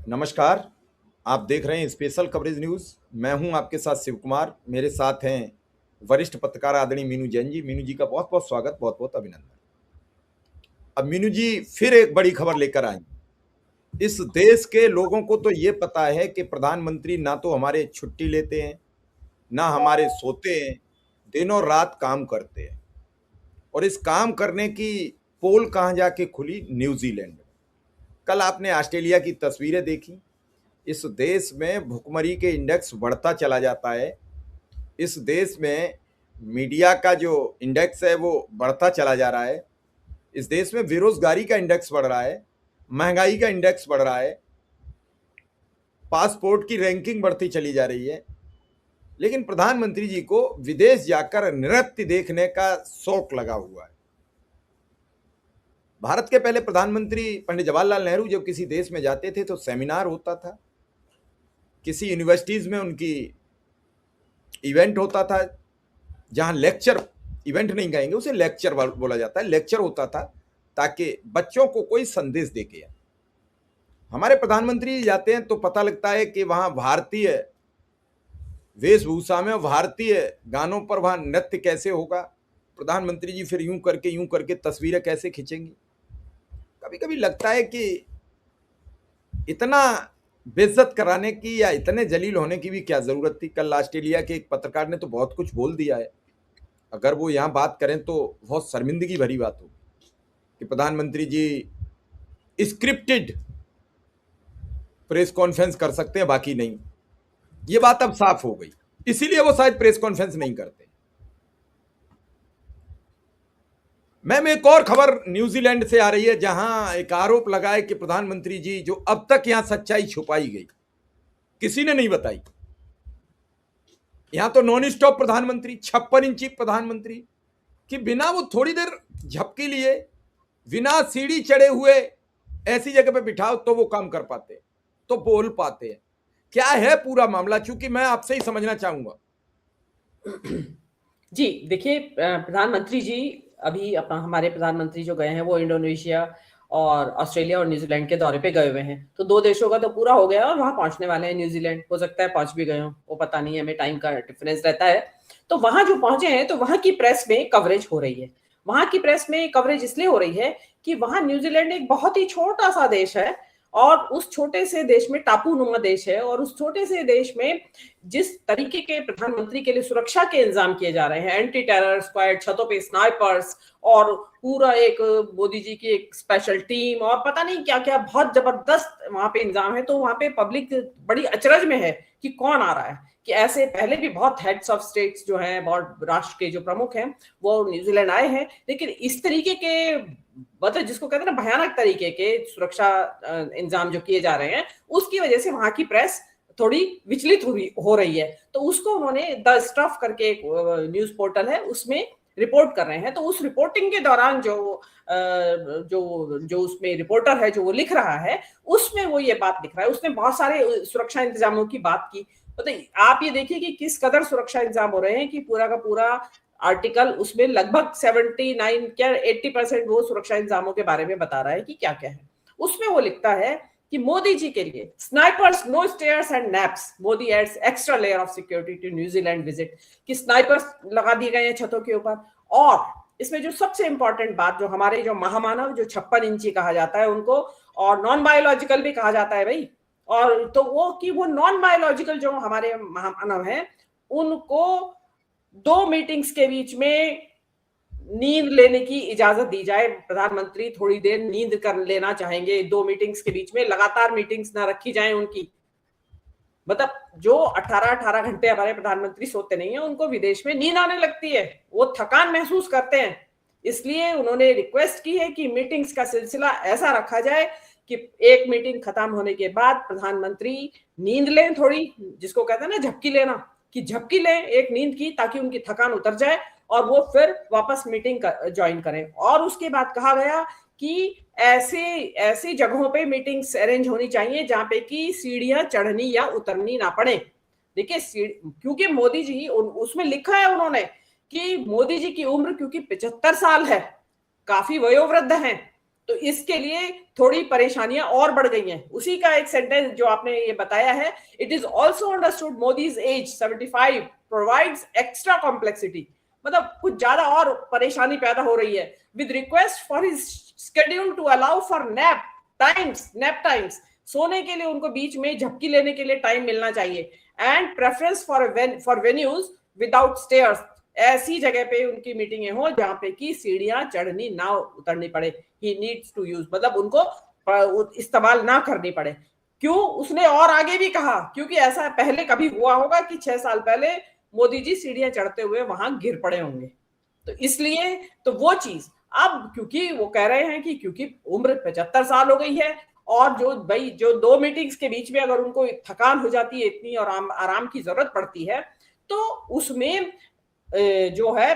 नमस्कार। आप देख रहे हैं स्पेशल कवरेज न्यूज़। मैं हूं आपके साथ शिव कुमार। मेरे साथ हैं वरिष्ठ पत्रकार आदरणीय मीनू जैन जी। मीनू जी का बहुत बहुत स्वागत, बहुत बहुत अभिनंदन। अब मीनू जी फिर एक बड़ी खबर लेकर आई। इस देश के लोगों को तो ये पता है कि प्रधानमंत्री ना तो हमारे छुट्टी लेते हैं, ना हमारे सोते हैं, दिनों रात काम करते हैं। और इस काम करने की पोल कहाँ जाके खुली? न्यूजीलैंड में। कल आपने ऑस्ट्रेलिया की तस्वीरें देखी। इस देश में भुखमरी के इंडेक्स बढ़ता चला जाता है। इस देश में मीडिया का जो इंडेक्स है वो बढ़ता चला जा रहा है। इस देश में बेरोजगारी का इंडेक्स बढ़ रहा है, महंगाई का इंडेक्स बढ़ रहा है, पासपोर्ट की रैंकिंग बढ़ती चली जा रही है। लेकिन प्रधानमंत्री जी को विदेश जाकर नृत्य देखने का शौक लगा हुआ है। भारत के पहले प्रधानमंत्री पंडित जवाहरलाल नेहरू जब किसी देश में जाते थे तो सेमिनार होता था, किसी यूनिवर्सिटीज में उनकी इवेंट होता था, जहां लेक्चर, इवेंट नहीं कहेंगे उसे, लेक्चर बोला जाता है, लेक्चर होता था ताकि बच्चों को कोई संदेश दे के। हमारे प्रधानमंत्री जाते हैं तो पता लगता है कि वहां भारतीय वेशभूषा में, भारतीय गानों पर वहां नृत्य कैसे होगा, प्रधानमंत्री जी फिर यूं करके तस्वीरें कैसे खींचेंगी। कभी कभी लगता है कि इतना बेइज्जत कराने की या इतने जलील होने की भी क्या जरूरत थी। कल ऑस्ट्रेलिया के एक पत्रकार ने तो बहुत कुछ बोल दिया है। अगर वो यहाँ बात करें तो बहुत शर्मिंदगी भरी बात होगी कि प्रधानमंत्री जी स्क्रिप्टेड प्रेस कॉन्फ्रेंस कर सकते हैं, बाकी नहीं। ये बात अब साफ हो गई, इसीलिए वो शायद प्रेस कॉन्फ्रेंस नहीं करते। मैम, एक और खबर न्यूजीलैंड से आ रही है, जहां एक आरोप लगा है कि प्रधानमंत्री जी, जो अब तक यहां सच्चाई छुपाई गई, किसी ने नहीं बताई। यहां तो नॉन स्टॉप प्रधानमंत्री, 56 इंची प्रधानमंत्री, कि बिना वो थोड़ी देर झपकी लिए, बिना सीढ़ी चढ़े हुए ऐसी जगह पे बिठाओ तो वो काम कर पाते, तो बोल पाते हैं। क्या है पूरा मामला, चूंकि मैं आपसे ही समझना चाहूंगा। जी, देखिए प्रधानमंत्री जी अभी अपना हमारे प्रधानमंत्री जो गए हैं वो इंडोनेशिया और ऑस्ट्रेलिया और न्यूजीलैंड के दौरे पे गए हुए हैं। तो 2 देशों का तो पूरा हो गया और वहाँ पहुँचने वाले हैं न्यूजीलैंड। हो सकता है पहुँच भी गए हों, वो पता नहीं है, हमें टाइम का डिफरेंस रहता है। तो वहाँ जो पहुँचे हैं तो वहाँ की प्रेस में कवरेज हो रही है। वहाँ की प्रेस में कवरेज इसलिए हो रही है कि वहाँ न्यूजीलैंड एक बहुत ही छोटा-सा देश है और उस छोटे से देश में टापूनुमा देश है और उस छोटे से देश में जिस तरीके के प्रधानमंत्री के लिए सुरक्षा के इंतजाम किए जा रहे हैं, एंटी टेरर स्क्वाड, छतों पे स्नाइपर्स और पूरा एक मोदी जी की एक स्पेशल टीम और पता नहीं क्या-क्या बहुत जबरदस्त वहां पे इंतजाम है। तो वहां पे पब्लिक बड़ी अचरज में है कि कौन आ रहा है, कि ऐसे पहले भी बहुत हेड्स ऑफ स्टेट्स जो हैं, बहुत राष्ट्र के जो प्रमुख हैं, वो न्यूजीलैंड आए हैं, लेकिन इस तरीके के मतलब जिसको कहते हैं ना भयानक तरीके के सुरक्षा इंतजाम जो किए जा रहे हैं, उसकी वजह से वहां की प्रेस थोड़ी विचलित हो रही है। तो उसको उन्होंने द स्टफ करके एक न्यूज पोर्टल है, उसमें रिपोर्ट कर रहे हैं। तो उस रिपोर्टिंग के दौरान जो उसमें रिपोर्टर है जो वो लिख रहा है, उसमें वो ये बात लिख रहा है। उसने बहुत सारे सुरक्षा इंतजामों की बात की। बताइए, आप ये देखिए कि किस कदर सुरक्षा इंतजाम हो रहे हैं कि पूरा का पूरा आर्टिकल उसमें लगभग 79 क्या 80% वो सुरक्षा इंतजामों के बारे में बता रहा है कि क्या क्या है। उसमें वो लिखता है कि मोदी जी के लिए snipers, no stairs and naps, Modi adds extra layer of security to New Zealand visit, कि स्नाइपर्स लगा दिए गए हैं छतों के ऊपर। और इसमें जो सबसे इंपॉर्टेंट बात, जो हमारे जो महामानव जो 56 इंची कहा जाता है उनको, और नॉन बायोलॉजिकल भी कहा जाता है भाई, और तो वो कि वो नॉन बायोलॉजिकल जो हमारे महामानव हैं उनको 2 मीटिंग्स के बीच में नींद लेने की इजाजत दी जाए। प्रधानमंत्री थोड़ी देर नींद कर लेना चाहेंगे 2 मीटिंग्स के बीच में, लगातार मीटिंग्स ना रखी जाए उनकी। मतलब जो 18-18 घंटे हमारे प्रधानमंत्री सोते नहीं है, उनको विदेश में नींद आने लगती है, वो थकान महसूस करते हैं। इसलिए उन्होंने रिक्वेस्ट की है कि मीटिंग्स का सिलसिला ऐसा रखा जाए कि एक मीटिंग खत्म होने के बाद प्रधानमंत्री नींद लें थोड़ी, जिसको कहते हैं ना झपकी लेना, कि झपकी लें एक नींद की, ताकि उनकी थकान उतर जाए और वो फिर वापस मीटिंग ज्वाइन करें। और उसके बाद कहा गया कि ऐसी जगहों पे मीटिंग्स अरेंज होनी चाहिए जहां पे कि सीढ़ियां चढ़नी या उतरनी ना पड़े। देखिए, क्योंकि मोदी जी उसमें लिखा है उन्होंने कि मोदी जी की उम्र क्योंकि 75 साल है, काफी वयोवृद्ध हैं, तो इसके लिए थोड़ी परेशानियां और बढ़ गई हैं। उसी का एक सेंटेंस जो आपने ये बताया है, it is also understood Modi's age 75 provides extra complexity, मतलब कुछ ज्यादा और परेशानी पैदा हो रही है। With request for his schedule to allow for nap times, सोने के लिए उनको बीच में झपकी लेने के लिए टाइम मिलना चाहिए। And preference for venues without stairs, ऐसी जगह पे उनकी मीटिंगें हो जहां पे की सीढ़ियां चढ़नी ना उतरनी पड़े। ही नीड्स टू यूज, मतलब उनको इस्तेमाल ना करनी पड़े। क्यों? उसने और आगे भी कहा, क्योंकि ऐसा पहले कभी हुआ होगा कि 6 साल पहले मोदी जी सीढ़ियां चढ़ते हुए वहां गिर पड़े होंगे, तो इसलिए तो वो चीज अब, क्योंकि वो कह रहे हैं कि क्योंकि उम्र 75 साल हो गई है, और जो भाई जो 2 मीटिंग्स के बीच में अगर उनको थकान हो जाती है इतनी और आराम की जरूरत पड़ती है, तो उसमें जो है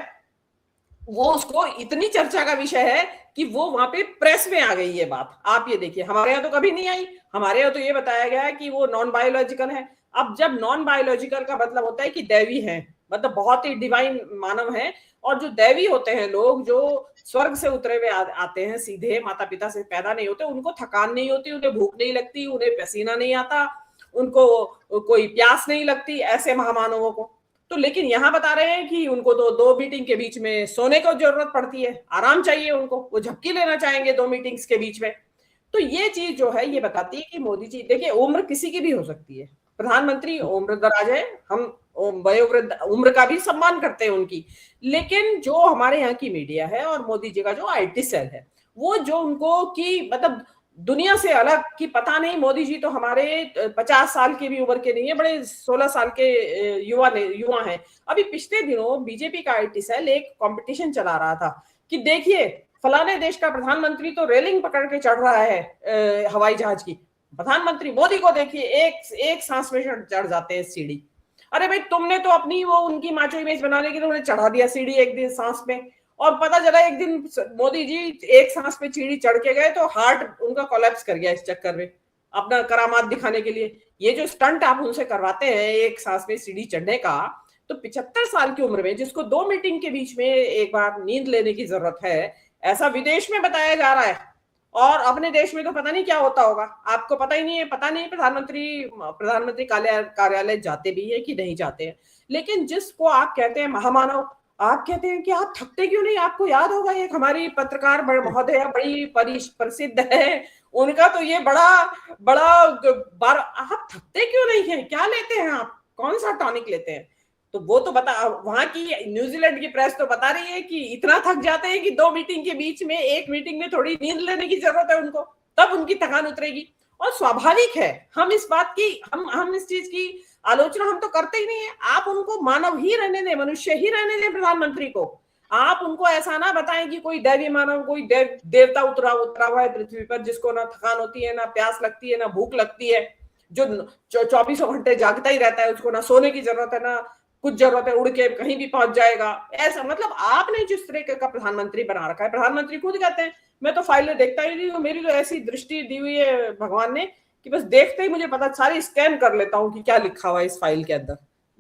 वो उसको इतनी चर्चा का विषय है कि वो वहां पे प्रेस में आ गई ये बात। आप ये देखिए, हमारे यहाँ तो कभी नहीं आई। हमारे यहाँ तो ये बताया गया है कि वो नॉन बायोलॉजिकल है। अब जब नॉन बायोलॉजिकल का मतलब होता है कि दैवी है, मतलब बहुत ही डिवाइन मानव है, और जो दैवी होते हैं लोग, जो स्वर्ग से उतरे हुए आते हैं, सीधे माता पिता से पैदा नहीं होते, उनको थकान नहीं होती, उन्हें भूख नहीं लगती, उन्हें पसीना नहीं आता, उनको कोई प्यास नहीं लगती, ऐसे महामानवों को। तो लेकिन यहां बता रहे हैं कि उनको तो 2 मीटिंग के बीच में सोने को जरूरत पड़ती है, आराम चाहिए उनको, वो झपकी लेना चाहेंगे 2 मीटिंग्स के बीच में। तो ये चीज जो है ये बताती है कि मोदी जी, देखिए उम्र किसी की भी हो सकती है, प्रधानमंत्री उम्र दराज है, हम वयोवृद्ध उम्र का भी सम्मान करते हैं उनकी, लेकिन जो हमारे यहाँ की मीडिया है और मोदी जी का जो IT सेल है, वो जो उनको की मतलब दुनिया से अलग, कि पता नहीं मोदी जी तो हमारे 50 साल की भी उम्र के नहीं है, बड़े 16 साल के युवा हैं। अभी पिछले दिनों बीजेपी का IT सेल एक कंपटीशन चला रहा था कि देखिए फलाने देश का प्रधानमंत्री तो रेलिंग पकड़ के चढ़ रहा है हवाई जहाज की, प्रधानमंत्री मोदी को देखिए एक सांस में चढ़ जाते हैं सीढ़ी। अरे भाई, तुमने तो अपनी वो उनकी माचो इमेज बनाने के लिए उन्हें चढ़ा दिया सीढ़ी एक दिन सांस में, और पता चला एक दिन मोदी जी एक सांस पे सीढ़ी चढ़ के गए तो हार्ट उनका कोलैप्स कर गया इस चक्कर में, अपना करामात दिखाने के लिए। ये जो स्टंट आप उनसे करवाते हैं एक सांस में सीढ़ी चढ़ने का, तो 75 साल की उम्र में जिसको 2 मीटिंग के बीच में एक बार नींद लेने की जरूरत है, ऐसा विदेश में बताया जा रहा है। और अपने देश में तो पता नहीं क्या होता होगा, आपको पता ही नहीं है, पता नहीं प्रधानमंत्री कार्यालय जाते भी है कि नहीं जाते हैं। लेकिन जिसको आप कहते हैं महामानव, आप कहते हैं कि आप थकते क्यों नहीं? आपको याद होगा एक हमारी पत्रकार महोदया बड़ी प्रसिद्ध है, उनका तो ये बड़ा बड़ा बार, आप थकते क्यों नहीं है? क्या लेते हैं आप? कौन सा टॉनिक लेते हैं? तो वो तो बता, वहां की न्यूजीलैंड की प्रेस तो बता रही है कि इतना थक जाते हैं कि 2 मीटिंग के बीच में एक मीटिंग में थोड़ी नींद लेने की जरूरत है उनको, तब उनकी थकान उतरेगी। और स्वाभाविक है, हम इस बात की हम इस चीज की आलोचना हम तो करते ही नहीं है। आप उनको मानव ही रहने दें, मनुष्य ही रहने दें प्रधानमंत्री को। आप उनको ऐसा ना बताएं कि कोई दैवी मानव, कोई देवता उतरा हुआ है पृथ्वी पर, जिसको ना थकान होती है, ना प्यास लगती है, ना भूख लगती है, जो 24 घंटे जागता ही रहता है, उसको ना सोने की जरूरत है, ना कुछ जरूरत है, उड़ के कहीं भी पहुंच जाएगा। ऐसा मतलब आपने जिस तरह का प्रधानमंत्री बना रखा है, प्रधानमंत्री खुद कहते हैं मैं तो फाइलें देखता ही नहीं हूँ, मेरी तो ऐसी दृष्टि दी हुई है भगवान ने कि बस देखते ही मुझे पता, सारी स्कैन कर लेता हूँ कि क्या लिखा हुआ है इस फाइल के अंदर,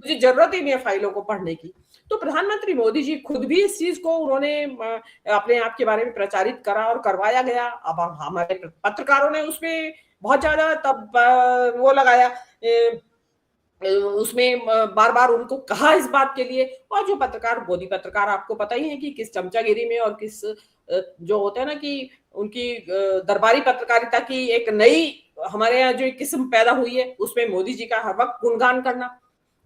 मुझे जरूरत ही नहीं है फाइलों को पढ़ने की। तो प्रधानमंत्री मोदी जी खुद भी इस चीज को उन्होंने अपने आप के बारे में प्रचारित करा और करवाया गया। अब हमारे पत्रकारों ने उसमें बहुत ज्यादा तब वो लगाया, उसमें बार बार उनको कहा इस बात के लिए। और जो पत्रकार, मोदी पत्रकार, आपको पता ही है कि किस चमचागिरी में और किस जो होते हैं ना कि उनकी दरबारी पत्रकारिता की एक नई हमारे यहाँ जो किस्म पैदा हुई है, उसमें मोदी जी का हर वक्त गुणगान करना,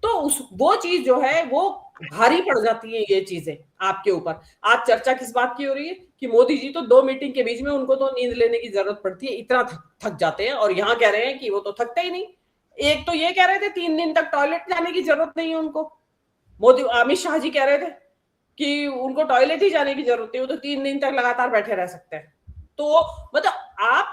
तो वो चीज जो है वो भारी पड़ जाती है ये चीजें आपके ऊपर। आप चर्चा किस बात की हो रही है कि मोदी जी तो 2 मीटिंग के बीच में उनको तो नींद लेने की जरूरत पड़ती है, इतना थक जाते हैं, और यहाँ कह रहे हैं कि वो तो थकते ही नहीं। एक तो ये कह रहे थे 3 दिन तक टॉयलेट जाने की जरूरत नहीं है उनको, अमित शाह जी कह रहे थे कि उनको टॉयलेट ही जाने की जरूरत है, वो तो 3 दिन तक लगातार बैठे रह सकते हैं। तो मतलब आप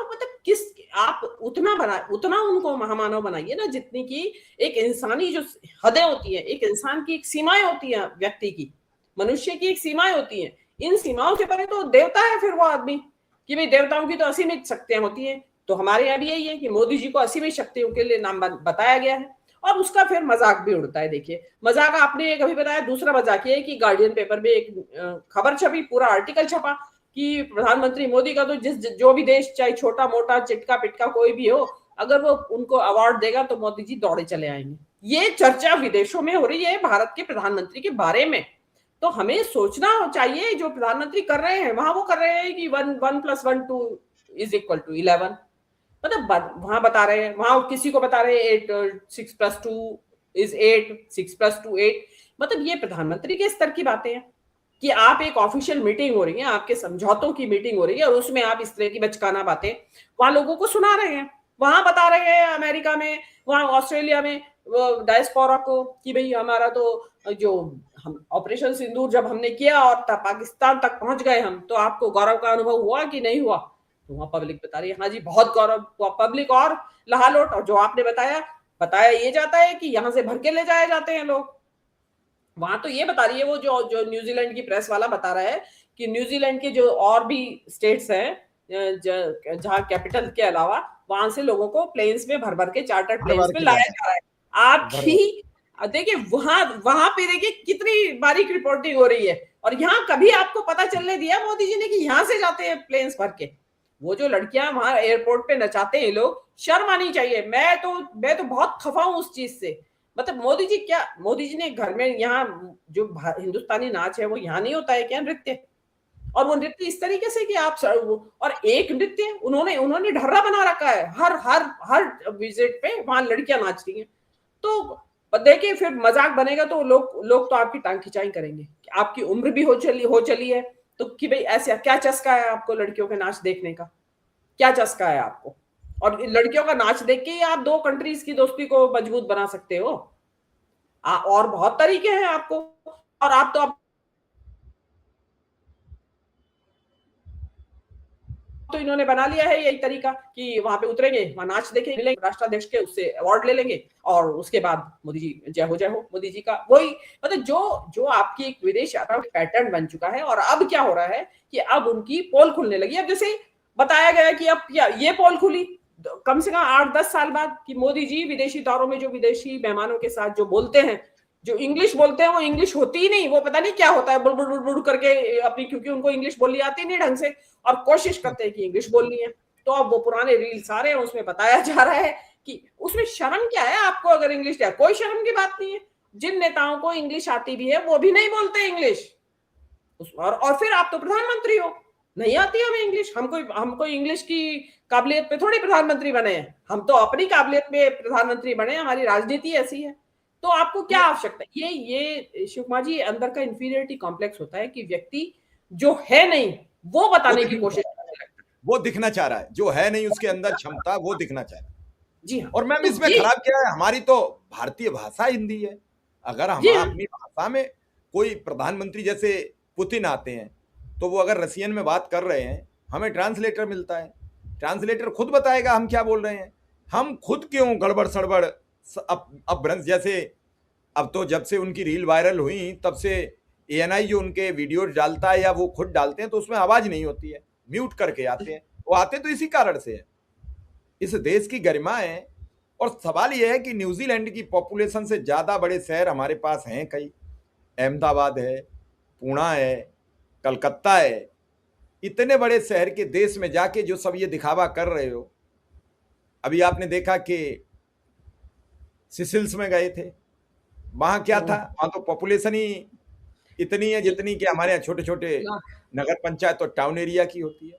आप उतना उनको महामानव बनाइए ना, जितनी की एक इंसानी जो हदें होती है, एक इंसान की एक सीमाएं होती है, व्यक्ति की, मनुष्य की एक सीमाएं होती हैं। इन सीमाओं से परे तो देवता है फिर वो आदमी, कि भाई देवताओं की तो असीमित शक्तियां होती हैं। तो हमारे यहाँ भी यही है कि मोदी जी को असीमित शक्तियों के लिए नाम बताया गया है, और उसका फिर मजाक भी उड़ता है। देखिए मजाक आपने एक अभी बताया, दूसरा मजाक ये है कि गार्डियन पेपर में एक खबर छपी, पूरा आर्टिकल छपा कि प्रधानमंत्री मोदी का तो जो भी देश चाहे छोटा मोटा चिटका पिटका कोई भी हो, अगर वो उनको अवार्ड देगा तो मोदी जी दौड़े चले आएंगे। ये चर्चा विदेशों में हो रही है भारत के प्रधानमंत्री के बारे में। तो हमें सोचना चाहिए जो प्रधानमंत्री कर रहे हैं वहां वो कर रहे हैं कि 1+1=11, मतलब वहां बता रहे हैं, वहां किसी को बता रहे हैं 6+2=8, 6+2=8। मतलब ये प्रधानमंत्री के स्तर की बातें हैं कि आप एक ऑफिशियल मीटिंग हो रही है, आपके समझौतों की मीटिंग हो रही है और उसमें आप इस तरह की बचकाना बातें वहां लोगों को सुना रहे हैं। वहां बता रहे हैं अमेरिका में, वहां ऑस्ट्रेलिया में डायस्पोरा को कि भाई हमारा तो जो हम ऑपरेशन सिंदूर जब हमने किया और पाकिस्तान तक पहुंच गए हम, तो आपको गौरव का अनुभव हुआ कि नहीं हुआ? तो वहां पब्लिक बता रही है हाँ जी बहुत गौरव हुआ। पब्लिक और लहालोट, और जो आपने बताया ये जाता है कि यहां से भर के ले जाए जाते हैं लोग। वहां तो ये बता रही है वो जो न्यूजीलैंड की प्रेस वाला बता रहा है कि न्यूजीलैंड के जो और भी स्टेट्स हैं जहां कैपिटल के अलावा, वहां से लोगों को प्लेन्स में भर भर के चार्टर्ड भर प्लेन्स भर में के लाया जाते जा रहा है। भर भर आपकी देखिए वहां वहां पे देखिए कितनी बारीक रिपोर्टिंग हो रही है, और यहाँ कभी आपको पता चलने दिया मोदी जी ने कि यहाँ से जाते हैं प्लेन्स भर के। वो जो लड़कियां वहां एयरपोर्ट पे नचाते हैं लोग, शर्म आनी चाहिए। मैं तो बहुत खफा हूं उस चीज से। मतलब मोदी जी ने घर में यहाँ जो हिंदुस्तानी नाच है वो यहाँ नहीं होता है क्या नृत्य? और वो नृत्य इस तरीके से कि और एक नृत्य उन्होंने उन्होंने ढर्रा बना रखा है, हर हर हर विजिट पे वहां लड़कियां नाच रही हैं। तो देखिए फिर मजाक बनेगा तो लोग तो आपकी टांग खिंचाई करेंगे। आपकी उम्र भी हो चली है, तो कि भाई ऐसा क्या चस्का है आपको लड़कियों के नाच देखने का? क्या चस्का है आपको? और लड़कियों का नाच देख के ही आप दो कंट्रीज की दोस्ती को मजबूत बना सकते हो। और बहुत तरीके हैं आपको, और आप तो इन्होंने बना लिया है यही तरीका कि वहां पे उतरेंगे, वहां नाच देखेंगे, राष्ट्राध्यक्ष के उससे अवार्ड ले लेंगे, और उसके बाद मोदी जी जय हो मोदी जी का। वही मतलब जो आपकी एक विदेश यात्रा पैटर्न बन चुका है। और अब क्या हो रहा है कि अब उनकी पोल खुलने लगी। अब जैसे बताया गया कि अब ये पोल खुली कम से कम 8-10 साल बाद कि मोदी जी विदेशी दौरों में जो विदेशी मेहमानों के साथ जो बोलते हैं, जो इंग्लिश बोलते हैं, वो इंग्लिश होती ही नहीं, वो पता नहीं क्या होता है, बुड़ बुड़ बुड़ करके अपनी, क्योंकि उनको इंग्लिश बोलनी आती नहीं ढंग से, और कोशिश करते हैं कि इंग्लिश बोलनी है। तो अब वो पुराने रील सारे हैं, उसमें बताया जा रहा है कि उसमें शर्म क्या है आपको अगर इंग्लिश है? कोई शर्म की बात नहीं है। जिन नेताओं को इंग्लिश आती भी है वो भी नहीं बोलते इंग्लिश। और फिर आप तो प्रधानमंत्री हो, नहीं आती हमें इंग्लिश। हमको इंग्लिश की काबिलियत पे थोड़ी प्रधानमंत्री बने हैं, हम तो अपनी काबिलियत में प्रधानमंत्री बने, हमारी राजनीति ऐसी है। तो आपको क्या आवश्यकता है? ये शिव कुमार जी अंदर का इंफीरियरिटी कॉम्प्लेक्स होता है कि व्यक्ति जो है नहीं वो बताने की कोशिश करने लगता है। वो दिखना चाह रहा है, जो है नहीं उसके अंदर क्षमता वो दिखना चाह रहा है। जी हाँ। और मैम तो इसमें ये खराब क्या है? हमारी तो भारतीय भाषा हिंदी है। अगर हम जी हाँ। अपनी भाषा में कोई प्रधानमंत्री जैसे पुतिन आते हैं, तो वो अगर रसियन में बात कर रहे हैं, हमें ट्रांसलेटर मिलता है, ट्रांसलेटर खुद बताएगा हम क्या बोल रहे हैं। हम खुद क्यों गड़बड़ सड़बड़ अपभ्रंश जैसे, अब तो जब से उनकी रील वायरल हुई तब से एएनआई जो उनके वीडियो डालता है या वो खुद डालते हैं तो उसमें आवाज नहीं होती है, म्यूट करके आते हैं। वो आते तो इसी कारण से है, इस देश की गरिमा है। और सवाल यह है कि न्यूजीलैंड की पॉपुलेशन से ज्यादा बड़े शहर हमारे पास हैं कई, अहमदाबाद है, पुणे है, कलकत्ता है। इतने बड़े शहर के देश में जाके जो सब ये दिखावा कर रहे हो। अभी आपने देखा कि सिसिल्स में गए थे, वहां क्या था? वहां तो पॉपुलेशन ही इतनी है जितनी कि हमारे यहाँ छोटे छोटे नगर पंचायत और टाउन एरिया की होती है।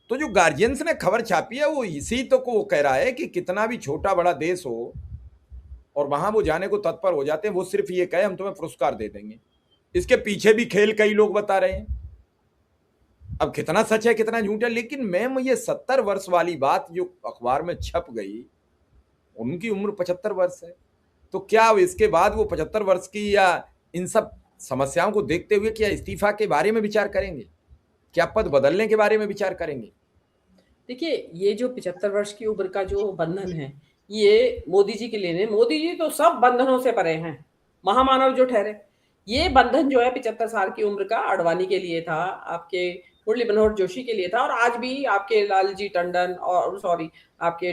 तो जो गार्जियंस ने खबर छापी है वो इसी तो को कह रहा है कि कितना भी छोटा बड़ा देश हो और वहां वो जाने को तत्पर हो जाते हैं। वो सिर्फ ये कहे हम तुम्हें पुरस्कार दे देंगे, इसके पीछे भी खेल कई लोग बता रहे हैं। अब कितना सच है कितना झूठ है, लेकिन मैम ये 70 वर्ष वाली बात जो अखबार में छप गई, उनकी उम्र 75 वर्ष है। तो क्या इसके बाद वो 75 वर्ष की या इन सब समस्याओं को देखते हुए क्या इस्तीफा के बारे में विचार करेंगे? क्या पद बदलने के बारे में विचार करेंगे? देखिए ये जो 75 वर्ष की उम्र का जो बंधन है ये मोदी जी के लिए नहीं। मोदी जी तो सब बंधनों से परे हैं, महामानव जो ठहरे। ये बंधन जो है 75 साल की उम्र का आडवाणी के लिए था, आपके मुरली मनोहर जोशी के लिए था, और आज भी आपके लालजी टंडन, और सॉरी आपके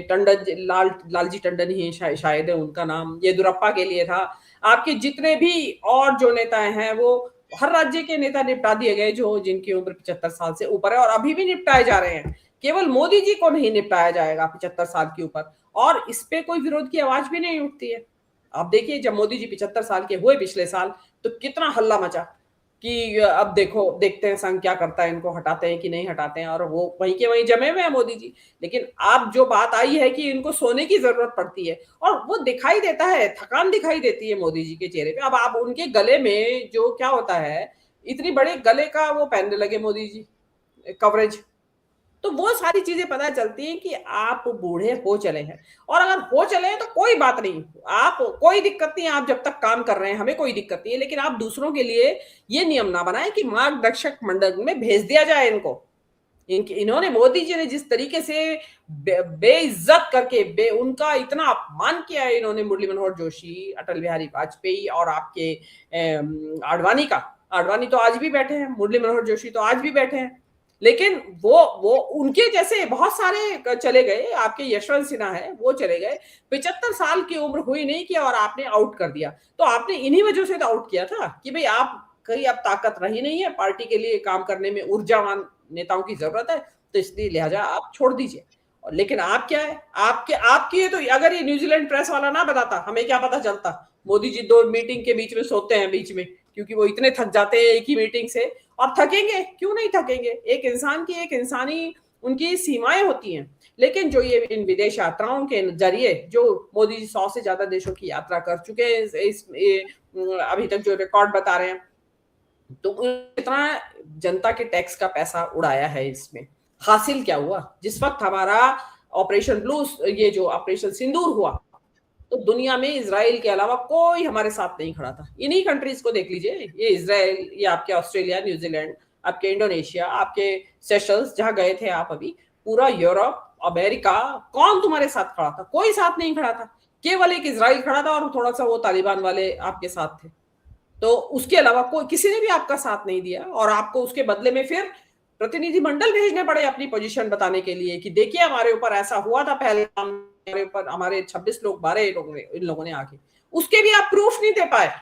लालजी टंडन ही शायद है उनका नाम, येदुरप्पा के लिए था। आपके जितने भी और जो नेता हैं वो हर राज्य के नेता निपटा दिए गए जो जिनकी उम्र 75 साल से ऊपर है, और अभी भी निपटाए जा रहे हैं। केवल मोदी जी को नहीं निपटाया जाएगा 75 साल के ऊपर, और इस पे कोई विरोध की आवाज भी नहीं उठती है। आप देखिए, जब मोदी जी 75 साल के हुए पिछले साल, तो कितना हल्ला मचा कि अब देखो, देखते हैं संघ क्या करता है, इनको हटाते हैं कि नहीं हटाते हैं, और वो वहीं के वहीं जमे हुए हैं मोदी जी। लेकिन अब जो बात आई है कि इनको सोने की जरूरत पड़ती है, और वो दिखाई देता है, थकान दिखाई देती है मोदी जी के चेहरे पे। अब आप उनके गले में जो क्या होता है, इतनी बड़े गले का वो पहनने लगे मोदी जी, कवरेज। तो वो सारी चीजें पता चलती हैं कि आप बूढ़े हो चले हैं। और अगर हो चले हैं तो कोई बात नहीं, आप कोई दिक्कत नहीं, आप जब तक काम कर रहे हैं हमें कोई दिक्कत नहीं है, लेकिन आप दूसरों के लिए ये नियम ना बनाएं कि मार्गदर्शक मंडल में भेज दिया जाए इनको। इन्होंने, मोदी जी ने जिस तरीके से बेइज्जत करके उनका इतना अपमान किया है इन्होंने, मुरली मनोहर जोशी, अटल बिहारी वाजपेयी और आपके आडवाणी तो आज भी बैठे हैं, मुरली मनोहर जोशी तो आज भी बैठे हैं। लेकिन वो उनके जैसे बहुत सारे चले गए, आपके यशवंत सिन्हा है वो चले गए, 75 साल की उम्र हुई नहीं कि और आपने आउट कर दिया। तो आपने इन्हीं वजह से तो आउट किया था कि भाई आप कहीं अब ताकत रही नहीं है, पार्टी के लिए काम करने में ऊर्जावान नेताओं की जरूरत है, तो इसलिए लिहाजा आप छोड़ दीजिए। और लेकिन आप क्या है, आपकी है, तो अगर ये न्यूजीलैंड प्रेस वाला ना बताता, हमें क्या पता चलता। मोदी जी 2 मीटिंग के बीच में सोते हैं बीच में, क्योंकि वो इतने थक जाते हैं एक ही मीटिंग से। और थकेंगे क्यों नहीं थकेंगे, एक इंसान की एक इंसानी उनकी सीमाएं होती हैं। लेकिन जो ये इन विदेश यात्राओं के जरिए जो मोदी जी 100 से ज्यादा देशों की यात्रा कर चुके हैं अभी तक जो रिकॉर्ड बता रहे हैं, तो इतना जनता के टैक्स का पैसा उड़ाया है। इसमें हासिल क्या हुआ, जिस वक्त हमारा ऑपरेशन ब्लू, ये जो ऑपरेशन सिंदूर हुआ, तो दुनिया में इजराइल के अलावा कोई हमारे साथ नहीं खड़ा था। इन्हीं कंट्रीज को देख लीजिए, ये इजराइल, ये आपके ऑस्ट्रेलिया, न्यूजीलैंड, आपके इंडोनेशिया, आपके सेशल्स जहां गए थे आप अभी, पूरा यूरोप, अमेरिका, कौन तुम्हारे साथ खड़ा था? कोई साथ नहीं खड़ा था। केवल एक इजराइल खड़ा था, और थोड़ा सा वो तालिबान वाले आपके साथ थे। तो उसके अलावा कोई, किसी ने भी आपका साथ नहीं दिया, और आपको उसके बदले में फिर प्रतिनिधिमंडल भेजने पड़े अपनी पोजीशन बताने के लिए कि देखिए हमारे ऊपर ऐसा हुआ था पहले, हमारे ऊपर हमारे 26 लोग 12 इन लोगों ने आके, उसके भी आप प्रूफ नहीं दे पाए।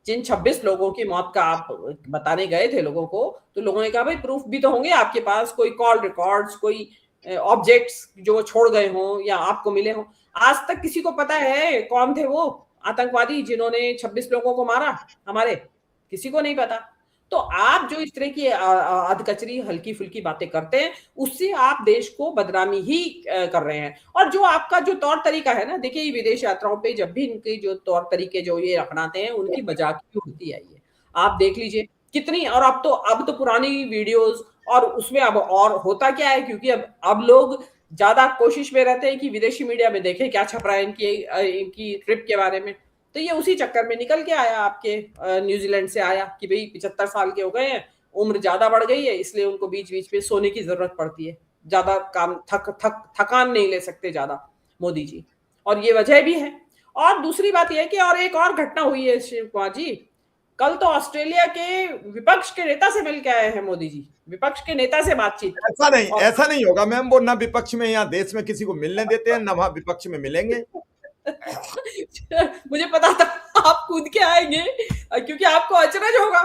जिन 26 लोगों की मौत का आप बताने गए थे लोगों को, तो लोगों ने कहा भाई प्रूफ भी तो होंगे आपके पास, कोई कॉल रिकॉर्ड्स, कोई ऑब्जेक्ट्स जो वो छोड़ गए हों या आपको मिले हों। आज तक किसी को पता है कौन थे वो आतंकवादी जिन्होंने 26 लोगों को मारा? हमारे किसी को नहीं पता। तो आप जो इस तरह की अधकचरी हल्की फुल्की बातें करते हैं, उससे आप देश को बदनामी ही कर रहे हैं। और जो आपका जो तौर तरीका है ना, देखिए ये विदेश यात्राओं पे जब भी इनके जो तौर तरीके जो ये अपनाते हैं, उनकी मजाक ही उड़ती आई है। आप देख लीजिए कितनी, और अब तो पुरानी वीडियोस, और उसमें अब और होता क्या है, क्योंकि अब लोग ज्यादा कोशिश में रहते हैं कि विदेशी मीडिया में देखें क्या छप रहा है इनकी ट्रिप के बारे में। तो ये उसी चक्कर में निकल के आया, आपके न्यूजीलैंड से आया कि भाई 75 साल के हो गए हैं, उम्र ज्यादा बढ़ गई है, इसलिए उनको बीच बीच में सोने की जरूरत पड़ती है, ज्यादा काम थकान नहीं ले सकते ज्यादा मोदी जी, और ये वजह भी है। और दूसरी बात यह है कि और एक और घटना हुई है शिव कुमार जी, कल तो ऑस्ट्रेलिया के विपक्ष के नेता से मिल के आए हैं मोदी जी, विपक्ष के नेता से बातचीत। ऐसा नहीं होगा मैम, वो ना विपक्ष में यहाँ देश में किसी को मिलने देते हैं, ना वहां विपक्ष में मिलेंगे। मुझे पता था आप कूद के आएंगे, क्योंकि आपको अचरज होगा।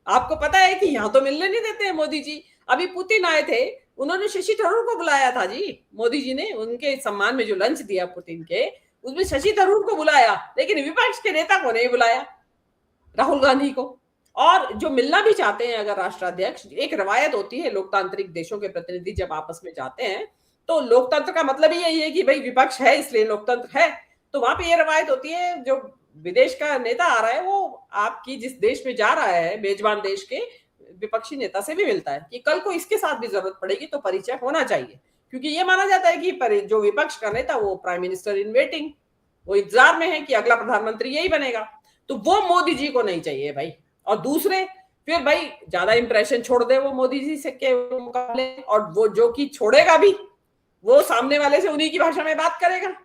आपको पता है कि यहाँ तो मिलने नहीं देते हैं मोदी जी। अभी पुतिन आए थे, उन्होंने शशि थरूर को बुलाया था जी, मोदी जी ने उनके सम्मान में जो लंच दिया पुतिन के, उसमें शशि थरूर को बुलाया, लेकिन विपक्ष के नेता को नहीं बुलाया, राहुल गांधी को। और जो मिलना भी चाहते हैं अगर राष्ट्राध्यक्ष, एक रवायत होती है लोकतांत्रिक देशों के प्रतिनिधि जब आपस में जाते हैं, तो लोकतंत्र का मतलब ही यही है कि भाई विपक्ष है इसलिए लोकतंत्र है। तो वहां पे ये रवायत होती है, जो विदेश का नेता आ रहा है वो आपकी जिस देश में जा रहा है, मेजबान देश के विपक्षी नेता से भी मिलता है कि कल को इसके साथ भी जरूरत पड़ेगी तो परिचय होना चाहिए, क्योंकि ये माना जाता है कि जो विपक्ष का नेता वो प्राइम मिनिस्टर इन वेटिंग, वो इंतजार में है कि अगला प्रधानमंत्री यही बनेगा। तो वो मोदी जी को नहीं चाहिए भाई। और दूसरे फिर भाई ज्यादा इंप्रेशन छोड़ दे वो मोदी जी से के मुकाबले, और वो जो कि छोड़ेगा भी, वो सामने वाले से उन्हीं की भाषा में बात करेगा,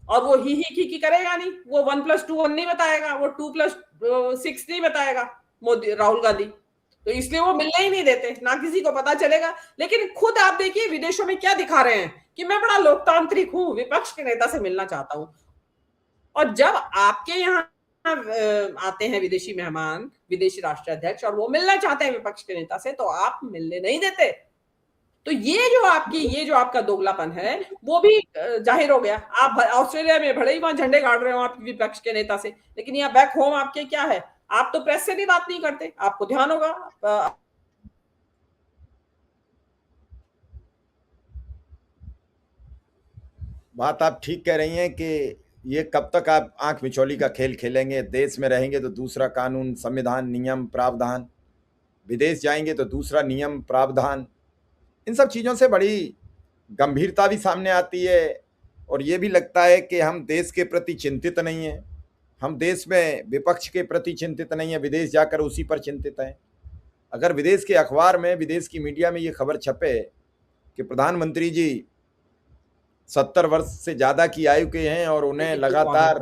और वो ही करेगा नहीं, वो 1+2 1 नहीं बताएगा, वो 2+6 नहीं बताएगा मोदी राहुल गांधी। तो इसलिए वो मिलने ही नहीं देते, ना किसी को पता चलेगा। लेकिन खुद आप देखिए विदेशों में क्या दिखा रहे हैं कि मैं बड़ा लोकतांत्रिक हूं, विपक्ष के नेता से मिलना चाहता हूं। और जब आपके यहाँ आते हैं विदेशी मेहमान, विदेशी राष्ट्राध्यक्ष, और वो मिलना चाहते हैं विपक्ष के नेता से, तो आप मिलने नहीं देते। तो ये जो आपका दोगलापन है वो भी जाहिर हो गया। आप ऑस्ट्रेलिया में भले ही वहां झंडे गाड़ रहे हो आप विपक्ष के नेता से, लेकिन यहाँ बैक होम आपके क्या है, आप तो प्रेस से भी बात नहीं करते। आपको ध्यान होगा बात आप ठीक कह रही हैं कि ये कब तक आप आंख मिचौली का खेल खेलेंगे। देश में रहेंगे तो दूसरा कानून, संविधान, नियम, प्रावधान, विदेश जाएंगे तो दूसरा नियम, प्रावधान। इन सब चीज़ों से बड़ी गंभीरता भी सामने आती है और ये भी लगता है कि हम देश के प्रति चिंतित नहीं हैं, हम देश में विपक्ष के प्रति चिंतित नहीं हैं, विदेश जाकर उसी पर चिंतित हैं। अगर विदेश के अखबार में, विदेश की मीडिया में ये खबर छपे कि प्रधानमंत्री जी 70 वर्ष से ज़्यादा की आयु के हैं और उन्हें लगातार,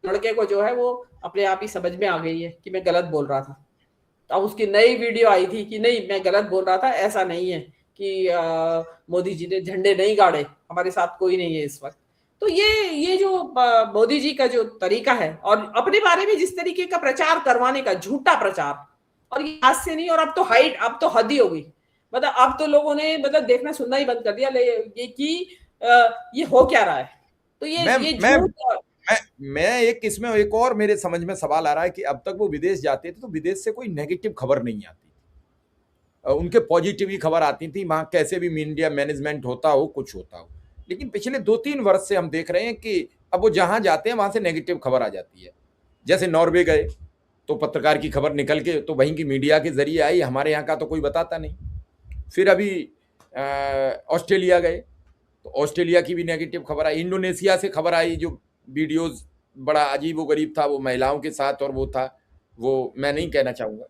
लड़के को जो है वो अपने आप ही समझ में आ गई है कि मैं गलत बोल रहा था। अब उसकी नई वीडियो आई थी कि नहीं मैं गलत बोल रहा था, ऐसा नहीं है कि मोदी जी ने झंडे नहीं गाड़े, हमारे साथ कोई नहीं है इस वक्त। तो ये जो मोदी जी का जो तरीका है और अपने बारे में जिस तरीके का प्रचार करवाने का, झूठा प्रचार, और ये आज से नहीं, और अब तो हद ही हो गई। मतलब अब तो लोगों ने मतलब देखना सुनना ही बंद कर दिया ये कि ये हो क्या रहा है। तो ये झूठ। मैं इसमें एक और मेरे समझ में सवाल आ रहा है कि अब तक वो विदेश जाते थे तो विदेश से कोई नेगेटिव खबर नहीं आती, उनके पॉजिटिव ही खबर आती थी, वहां कैसे भी मीडिया मैनेजमेंट होता हो, कुछ होता हो। लेकिन पिछले 2-3 वर्ष से हम देख रहे हैं कि अब वो जहां जाते हैं वहां से नेगेटिव खबर आ जाती है। जैसे नॉर्वे गए तो पत्रकार की खबर निकल के तो वहीं की मीडिया के जरिए आई, हमारे यहाँ का तो कोई बताता नहीं। फिर अभी ऑस्ट्रेलिया गए तो ऑस्ट्रेलिया की भी नेगेटिव खबर आई। इंडोनेशिया से खबर आई, जो वीडियोज बड़ा अजीब व गरीब था, वो महिलाओं के साथ, और वो था, वो मैं नहीं कहना चाहूँगा।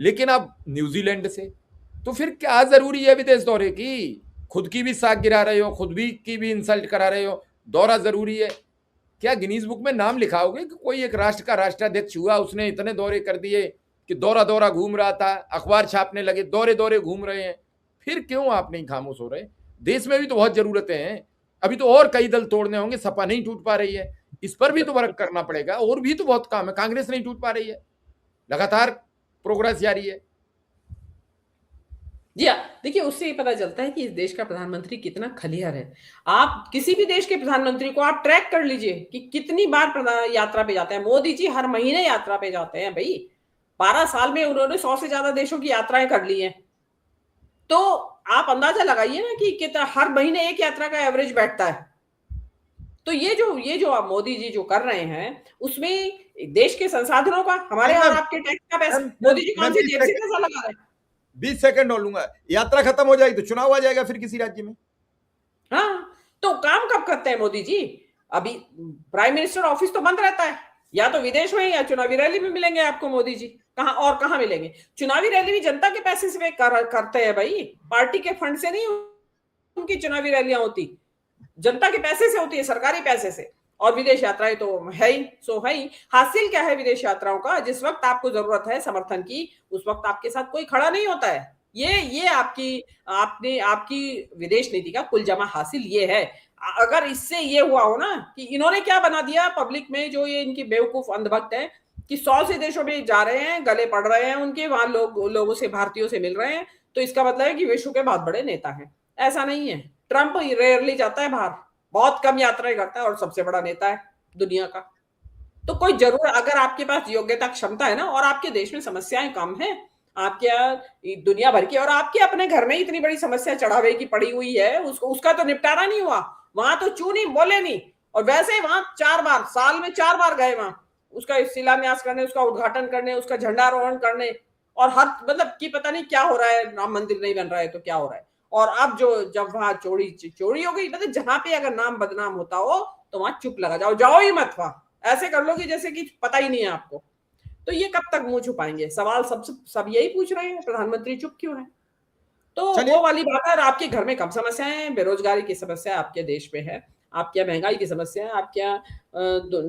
लेकिन अब न्यूजीलैंड से, तो फिर क्या ज़रूरी है विदेश दौरे की? खुद की भी साख गिरा रहे हो, खुद भी की भी इंसल्ट करा रहे हो, दौरा ज़रूरी है क्या? गिनीज बुक में नाम लिखाओगे कि कोई एक राष्ट्र का राष्ट्राध्यक्ष हुआ, उसने इतने दौरे कर दिए कि दौरा घूम रहा था, अखबार छापने लगे, दौरे घूम रहे हैं। फिर क्यों आप नहीं खामोश हो रहे? देश में भी तो बहुत ज़रूरतें हैं, अभी तो और कई दल तोड़ने होंगे, सपा नहीं टूट पा रही है, इस पर भी तो वर्क करना पड़ेगा, और भी तो बहुत काम है। कांग्रेस नहीं टूट पा रही है, लगातार प्रोग्रेस जारी है। जी हाँ, देखिए उससे ये पता चलता है कि इस देश का प्रधानमंत्री कितना खलिहर है। आप किसी भी देश के प्रधानमंत्री को आप ट्रैक कर लीजिए कि कितनी बार यात्रा पे जाते हैं। मोदी जी हर महीने यात्रा पे जाते हैं भाई, 12 साल में उन्होंने 100 से ज्यादा देशों की यात्राएं कर ली हैं। तो आप अंदाजा लगाइए ना कि कितना हर महीने एक यात्रा का एवरेज बैठता है। तो ये जो आप मोदी जी जो कर रहे हैं उसमें देश के संसाधनों का, हमारे और आपके टैक्स का पैसा, मोदी जी कौन सी जेब से पैसा लगा रहे हैं? 20 सेकंड और लूंगा। यात्रा खत्म हो जाएगी तो चुनाव आ जाएगा फिर किसी राज्य में। हाँ, तो काम कब करते हैं मोदी जी? अभी प्राइम मिनिस्टर ऑफिस तो बंद रहता है, या तो विदेश में या चुनावी रैली में मिलेंगे आपको मोदी जी। कहां मिलेंगे? चुनावी रैली भी जनता के पैसे से करते हैं भाई, पार्टी के फंड से नहीं उनकी चुनावी रैलियां होती, जनता के पैसे से होती है, सरकारी पैसे से। और विदेश यात्राएं तो है ही, है ही। हासिल क्या है विदेश यात्राओं का? जिस वक्त आपको जरूरत है समर्थन की, उस वक्त आपके साथ कोई खड़ा नहीं होता है। ये आपकी विदेश नीति का कुल जमा हासिल ये है। अगर इससे ये हुआ हो ना कि इन्होंने क्या बना दिया पब्लिक में, जो ये इनकी बेवकूफ अंधभक्त है कि 100 से देशों में जा रहे हैं, गले पड़ रहे हैं उनके, वहां लोगों से, भारतीयों से मिल रहे हैं, तो इसका मतलब है कि विश्व के बहुत बड़े नेता हैं। ऐसा नहीं है। ट्रंप रेयरली जाता है बाहर, बहुत कम यात्राएं करता है, और सबसे बड़ा नेता है दुनिया का। तो कोई जरूर, अगर आपके पास योग्यता क्षमता है ना, और आपके देश में समस्याएं कम है, आपके दुनिया भर की, और आपके अपने घर में इतनी बड़ी समस्या चढ़ावे की पड़ी हुई है, उसका तो निपटारा नहीं हुआ, वहां तो चू नहीं बोले नहीं। और वैसे वहां 4 बार, साल में 4 बार गए वहां उसका शिलान्यास करने, उसका उद्घाटन करने, उसका झंडारोहण करने, और हर मतलब कि पता नहीं क्या हो रहा है, राम मंदिर नहीं बन रहा है तो क्या हो रहा है। और अब जब वहां चोरी हो गई, मतलब जहां पे अगर नाम बदनाम होता हो तो वहां चुप लगा जाओ ही मत, वहां ऐसे कर लो कि जैसे कि पता ही नहीं है आपको। तो ये कब तक मुंह छुपाएंगे? सवाल सब यही पूछ रहे हैं, प्रधानमंत्री चुप क्यों है? तो वो वाली बात है। आपके घर में कम समस्याएं हैं, बेरोजगारी की समस्या आपके देश में है, आपके यहाँ महंगाई की समस्या है, आपके यहाँ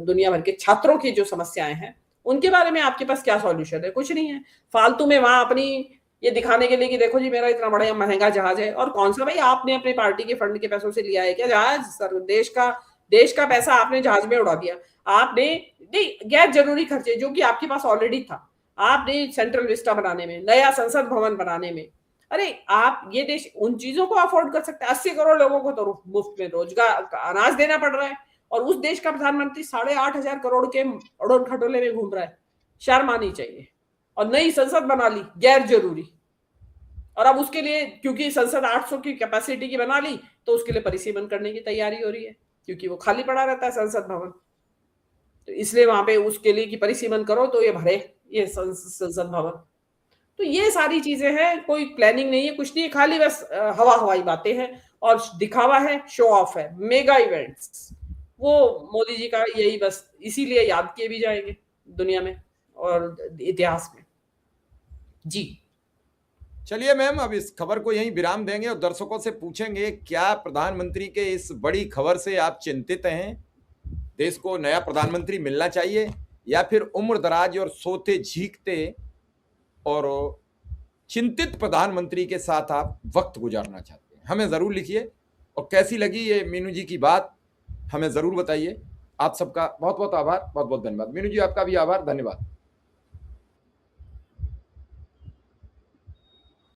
दुनिया भर के छात्रों की जो समस्याएं हैं उनके बारे में आपके पास क्या सॉल्यूशन है? कुछ नहीं है। फालतू में वहां अपनी ये दिखाने के लिए कि देखो जी मेरा इतना बड़ा महंगा जहाज है, और कौन सा भाई आपने अपने पार्टी के फंड के पैसों से लिया है क्या जहाज? सर देश का देश का पैसा आपने जहाज में उड़ा दिया। आपने नहीं, गैर जरूरी खर्चे जो कि आपके पास ऑलरेडी था, आपने सेंट्रल विस्टा बनाने में, नया संसद भवन बनाने में, अरे आप ये देश उन चीजों को अफोर्ड कर सकते हैं। 80 करोड़ लोगों को तो मुफ्त में रोजगार अनाज देना पड़ रहा है, और उस देश का प्रधानमंत्री 8,500 करोड़ के उड़न खटोले में घूम रहा है। शर्म आनी चाहिए। और नई संसद बना ली गैर जरूरी, और अब उसके लिए क्योंकि संसद 800 की कैपेसिटी की बना ली, तो उसके लिए परिसीमन करने की तैयारी हो रही है, क्योंकि वो खाली पड़ा रहता है संसद भवन, तो इसलिए वहां पे उसके लिए कि परिसीमन करो तो ये भरे ये संसद भवन। तो ये सारी चीजें हैं, कोई प्लानिंग नहीं है, कुछ नहीं है, खाली बस हवा हवाई बातें हैं और दिखावा है, शो ऑफ है, मेगा इवेंट्स। वो मोदी जी का यही बस इसीलिए याद किए भी जाएंगे दुनिया में और इतिहास में। जी चलिए मैम, अब इस खबर को यहीं विराम देंगे और दर्शकों से पूछेंगे क्या प्रधानमंत्री के इस बड़ी खबर से आप चिंतित हैं? देश को नया प्रधानमंत्री मिलना चाहिए या फिर उम्र दराज और सोते झीकते और चिंतित प्रधानमंत्री के साथ आप वक्त गुजारना चाहते हैं? हमें ज़रूर लिखिए, और कैसी लगी ये मीनू जी की बात हमें ज़रूर बताइए। आप सबका बहुत बहुत आभार, बहुत बहुत धन्यवाद। मीनू जी, आपका भी आभार, धन्यवाद।